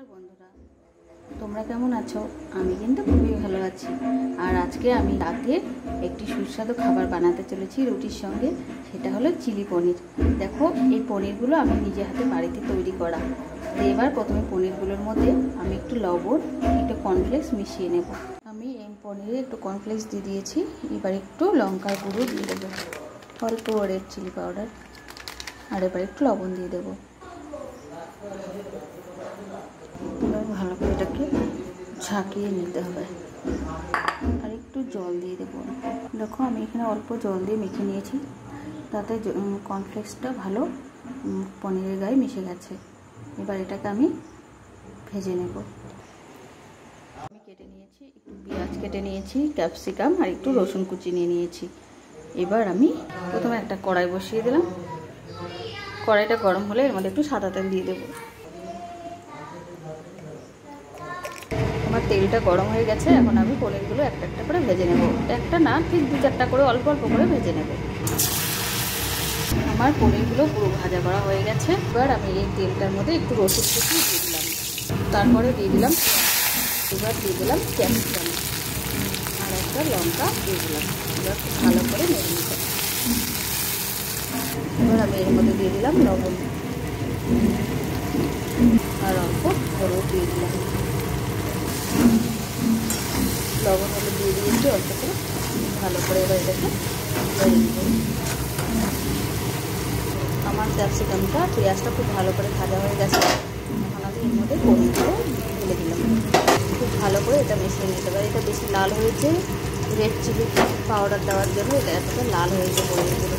নমস্কার বন্ধুরা, তোমরা কেমন আছো? আমি কিন্তু খুবই ভালো আছি। আর আজকে আমি রাতে একটি সুস্বাদু খাবার বানাতে চলেছি রুটির সঙ্গে। সেটা হলো চিলি পনির। দেখো, এই পনিরগুলো আমি নিজে হাতে বাড়িতে তৈরি করা। এবার প্রথমে পনিরগুলোর মধ্যে আমি একটু লবণ, একটু কর্নফ্লেক্স মিশিয়ে নেব। আমি এই পনিরে একটু কর্নফ্লেক্স দিয়ে দিয়েছি। এবার একটু লঙ্কার গুঁড়ো দিয়ে দেবো, অল্প রেড চিলি পাউডার, আর এবার একটু লবণ দিয়ে দেবো। এবার ভালো করে এটাকে ঝাঁকিয়ে নিতে হবে। আর একটু জল দিয়ে দেবো। দেখো, আমি এখানে অল্প জল দিয়ে মেখে নিয়েছি, তাতে কর্নফ্লেক্সটা ভালো পনিরের গায়ে মিশে গেছে। এবার এটাকে আমি ভেজে নেব। আমি কেটে নিয়েছি, একটু পেঁয়াজ কেটে নিয়েছি, ক্যাপসিকাম আর একটু রসুন কুচি নিয়ে নিয়েছি। এবার আমি প্রথমে একটা কড়াই বসিয়ে দিলাম। কড়াইটা গরম হলে এর মধ্যে একটু সাদা তেল দিয়ে দেবো। আমার তেলটা গরম হয়ে গেছে। এখন আমি পনিরগুলো একটা একটা করে ভেজে নেব। একটা না, ঠিক দু চারটা করে অল্প অল্প করে ভেজে নেব। আমার পনিরগুলো পুরো ভাজা করা হয়ে গেছে। এবার আমি এই তেলটার মধ্যে একটু রসুন কুচি দিয়ে দিলাম, তারপরে দিয়ে দিলাম, এবার দিয়ে দিলাম ক্যাপসিকাম আর একটা লঙ্কা দিয়ে দিলাম। এবার খুব ভালো করে নেড়ে নিতে। এবার আমি এর মধ্যে দিয়ে দিলাম লবণ আর অল্প হলুদ দিয়ে দিলাম। লবণ হলুদ দিয়ে দিয়েছি অল্প করে, ভালো করে এবার এটাকে নেড়ে নেব। আমার ক্যাপসিকামটা পেঁয়াজটা খুব ভালো করে ভাজা হয়ে গেছে। এখন আমি এর মধ্যে পনিরগুলো ঢেলে দিলাম। খুব ভালো করে এটা মিশিয়ে নিতে পারি। এটা বেশি লাল হয়েছে রেড চিলি পাউডার দেওয়ার জন্য, এটা এতটা লাল হয়েছে পনিরগুলো।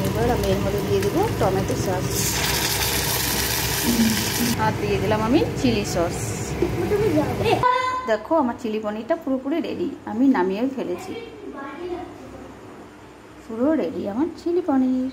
এবার আমি এর মধ্যে দিয়ে দেবো টমেটো সস, আর দিয়ে দিলাম আমি চিলি সস। দেখো, আমার চিলি পনিরটা পুরোপুরি রেডি। আমি নামিয়েও ফেলেছি। পুরো রেডি আমার চিলি পনির।